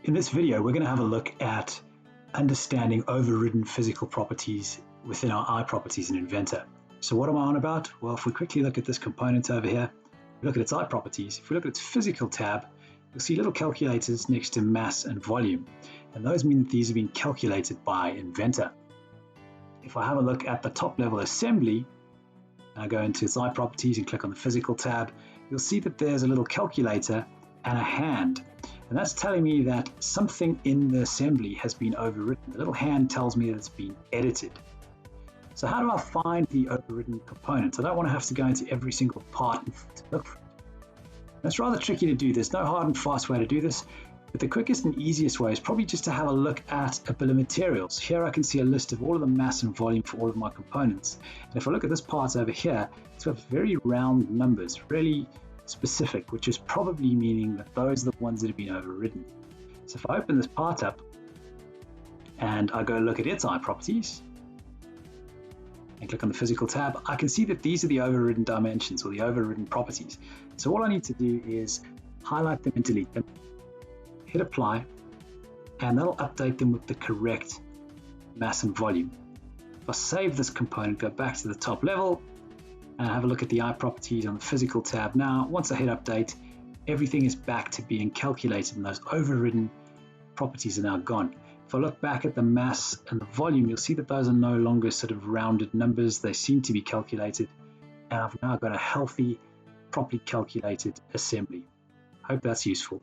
In this video, we're going to have a look at understanding overridden physical properties within our iProperties in Inventor. So what am I on about? Well, if we quickly look at this component over here, look at its iProperties. If we look at its physical tab, you'll see little calculators next to mass and volume. And those mean that these have been calculated by Inventor. If I have a look at the top level assembly, and I go into its iProperties and click on the physical tab, you'll see that there's a little calculator and a hand. And that's telling me that something in the assembly has been overwritten. The little hand tells me that it's been edited. So how do I find the overridden components? I don't want to have to go into every single part to look for it. It's rather tricky to do. There's no hard and fast way to do this, but the quickest and easiest way is probably just to have a look at a bill of materials. Here I can see a list of all of the mass and volume for all of my components. And if I look at this part over here, it's got very round numbers, really specific, which is probably meaning that those are the ones that have been overridden. So if I open this part up and I go look at its iProperties and click on the physical tab, I can see that these are the overridden dimensions or the overridden properties. So all I need to do is highlight them and delete them, hit apply, and that'll update them with the correct mass and volume. If I save this component, go back to the top level, and have a look at the iProperties on the physical tab. Now, once I hit update, everything is back to being calculated and those overridden properties are now gone. If I look back at the mass and the volume, you'll see that those are no longer sort of rounded numbers. They seem to be calculated, and I've now got a healthy, properly calculated assembly. Hope that's useful.